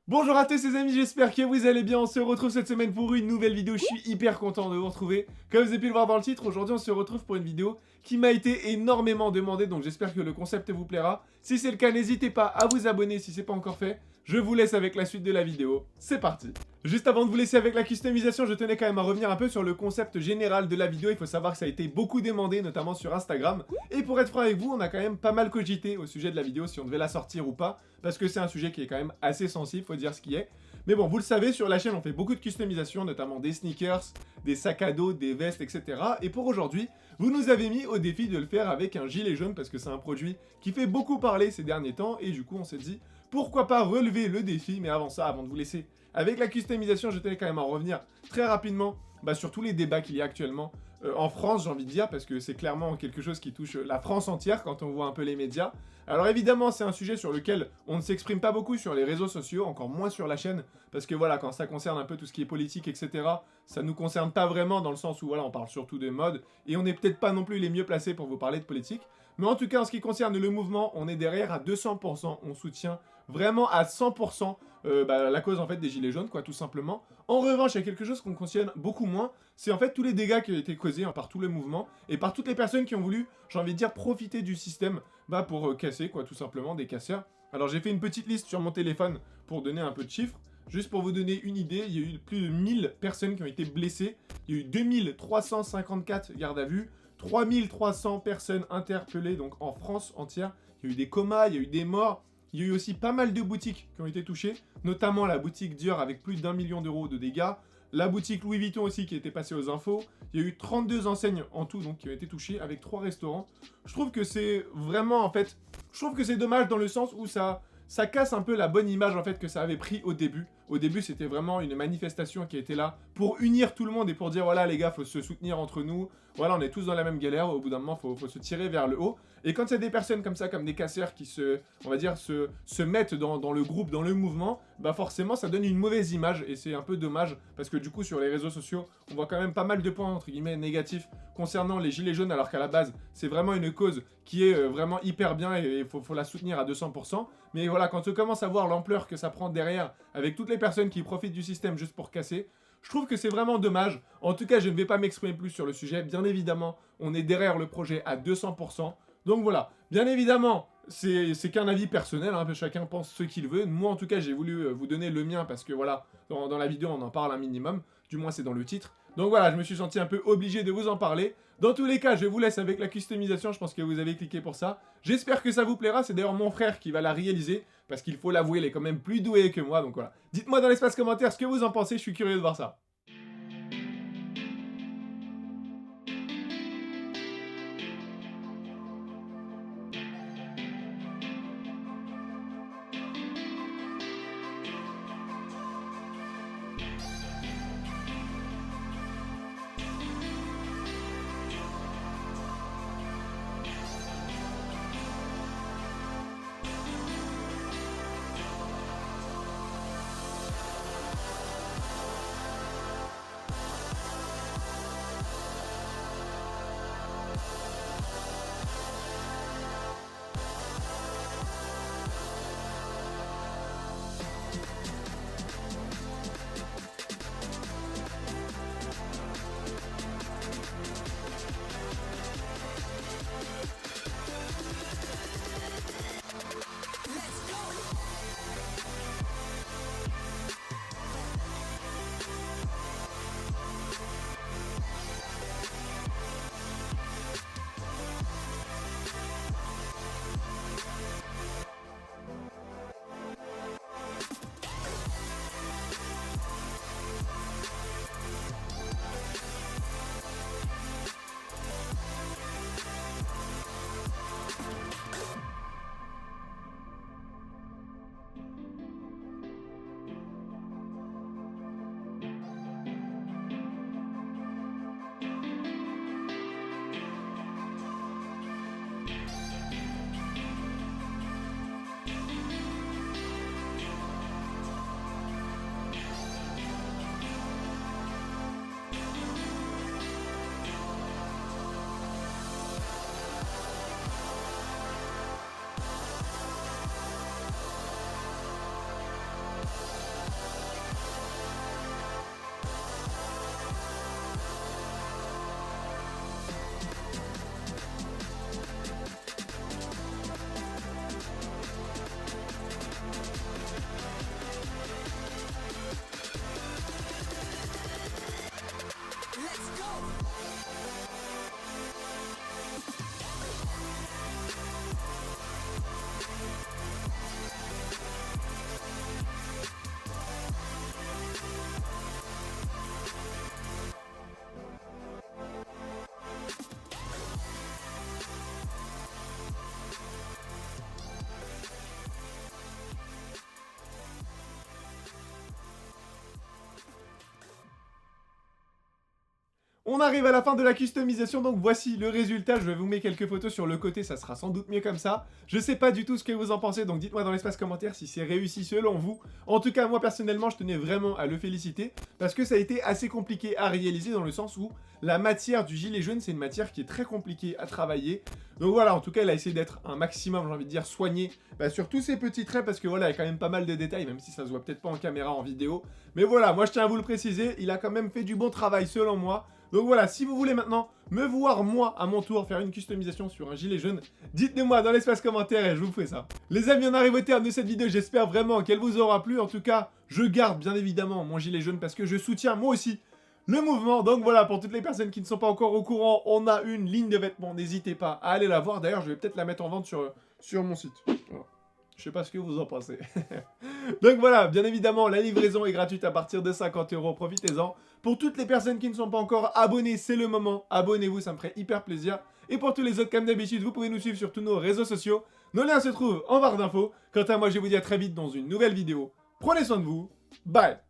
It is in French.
Bonjour à tous les amis, j'espère que vous allez bien. On se retrouve cette semaine pour une nouvelle vidéo. Je suis hyper content de vous retrouver. Comme vous avez pu le voir dans le titre, aujourd'hui on se retrouve pour une vidéo qui m'a été énormément demandée. Donc j'espère que le concept vous plaira. Si c'est le cas, n'hésitez pas à vous abonner si c'est pas encore fait. Je vous laisse avec la suite de la vidéo. C'est parti. Juste avant de vous laisser avec la customisation, je tenais quand même à revenir un peu sur le concept général de la vidéo. Il faut savoir que ça a été beaucoup demandé, notamment sur Instagram. Et pour être franc avec vous, on a quand même pas mal cogité au sujet de la vidéo, si on devait la sortir ou pas. Parce que c'est un sujet qui est quand même assez sensible, faut dire ce qui est. Mais bon, vous le savez, sur la chaîne, on fait beaucoup de customisation, notamment des sneakers, des sacs à dos, des vestes, etc. Et pour aujourd'hui, vous nous avez mis au défi de le faire avec un gilet jaune, parce que c'est un produit qui fait beaucoup parler ces derniers temps. Et du coup, on s'est dit, pourquoi pas relever le défi. Mais avant ça, avant de vous laisser avec la customisation, je tenais quand même à revenir très rapidement sur tous les débats qu'il y a actuellement en France, j'ai envie de dire, parce que c'est clairement quelque chose qui touche la France entière quand on voit un peu les médias. Alors évidemment, c'est un sujet sur lequel on ne s'exprime pas beaucoup sur les réseaux sociaux, encore moins sur la chaîne, parce que voilà, quand ça concerne un peu tout ce qui est politique, etc., ça nous concerne pas vraiment dans le sens où voilà, on parle surtout de mode, et on n'est peut-être pas non plus les mieux placés pour vous parler de politique. Mais en tout cas, en ce qui concerne le mouvement, on est derrière à 200%, on soutient vraiment à 100% la cause en fait des gilets jaunes, quoi, tout simplement. En revanche, il y a quelque chose qu'on cautionne beaucoup moins, c'est en fait tous les dégâts qui ont été causés par tout le mouvement et par toutes les personnes qui ont voulu, j'ai envie de dire, profiter du système pour casser, quoi, tout simplement, des casseurs. Alors j'ai fait une petite liste sur mon téléphone pour donner un peu de chiffres. Juste pour vous donner une idée, il y a eu plus de 1000 personnes qui ont été blessées, il y a eu 2354 gardes à vue, 3300 personnes interpellées, donc en France entière. Il y a eu des comas, il y a eu des morts. Il y a eu aussi pas mal de boutiques qui ont été touchées, notamment la boutique Dior avec plus d'1 million d'euros de dégâts, la boutique Louis Vuitton aussi qui était passée aux infos. Il y a eu 32 enseignes en tout donc qui ont été touchées avec 3 restaurants. Je trouve que c'est vraiment en fait, je trouve que c'est dommage dans le sens où ça casse un peu la bonne image en fait que ça avait pris au début. Au début, c'était vraiment une manifestation qui était là pour unir tout le monde et pour dire voilà les gars, faut se soutenir entre nous. Voilà, on est tous dans la même galère. Au bout d'un moment, faut se tirer vers le haut. Et quand il y a des personnes comme ça, comme des casseurs qui on va dire, se mettent dans le groupe, dans le mouvement, forcément, ça donne une mauvaise image et c'est un peu dommage parce que du coup, sur les réseaux sociaux, on voit quand même pas mal de points entre guillemets négatifs concernant les gilets jaunes, alors qu'à la base, c'est vraiment une cause qui est vraiment hyper bien et il faut la soutenir à 200%. Mais voilà, quand on commence à voir l'ampleur que ça prend derrière, avec toutes les personnes qui profitent du système juste pour casser, je trouve que c'est vraiment dommage. En tout cas, je ne vais pas m'exprimer plus sur le sujet. Bien évidemment, on est derrière le projet à 200%. Donc voilà, bien évidemment, c'est qu'un avis personnel, hein, chacun pense ce qu'il veut. Moi, en tout cas, j'ai voulu vous donner le mien parce que voilà, dans la vidéo, on en parle un minimum. Du moins, c'est dans le titre. Donc voilà, je me suis senti un peu obligé de vous en parler. Dans tous les cas, je vous laisse avec la customisation, je pense que vous avez cliqué pour ça. J'espère que ça vous plaira, c'est d'ailleurs mon frère qui va la réaliser, parce qu'il faut l'avouer, il est quand même plus doué que moi, donc voilà. Dites-moi dans l'espace commentaire ce que vous en pensez, je suis curieux de voir ça. On arrive à la fin de la customisation, donc voici le résultat. Je vais vous mettre quelques photos sur le côté, ça sera sans doute mieux comme ça. Je sais pas du tout ce que vous en pensez, donc dites-moi dans l'espace commentaire si c'est réussi selon vous. En tout cas, moi personnellement, je tenais vraiment à le féliciter, parce que ça a été assez compliqué à réaliser dans le sens où la matière du gilet jaune, c'est une matière qui est très compliquée à travailler. Donc voilà, en tout cas, il a essayé d'être un maximum, j'ai envie de dire, soigné sur tous ces petits traits, parce que voilà, il y a quand même pas mal de détails, même si ça se voit peut-être pas en caméra, en vidéo. Mais voilà, moi je tiens à vous le préciser, il a quand même fait du bon travail selon moi. Donc voilà, si vous voulez maintenant me voir moi à mon tour faire une customisation sur un gilet jaune, dites-le moi dans l'espace commentaire et je vous ferai ça. Les amis, on arrive au terme de cette vidéo, j'espère vraiment qu'elle vous aura plu. En tout cas, je garde bien évidemment mon gilet jaune parce que je soutiens moi aussi le mouvement. Donc voilà, pour toutes les personnes qui ne sont pas encore au courant, on a une ligne de vêtements, n'hésitez pas à aller la voir. D'ailleurs, je vais peut-être la mettre en vente sur mon site. Voilà. Je sais pas ce que vous en pensez. Donc voilà, bien évidemment, la livraison est gratuite à partir de 50 €, profitez-en. Pour toutes les personnes qui ne sont pas encore abonnées, c'est le moment. Abonnez-vous, ça me ferait hyper plaisir. Et pour tous les autres, comme d'habitude, vous pouvez nous suivre sur tous nos réseaux sociaux. Nos liens se trouvent en barre d'infos. Quant à moi, je vous dis à très vite dans une nouvelle vidéo. Prenez soin de vous. Bye.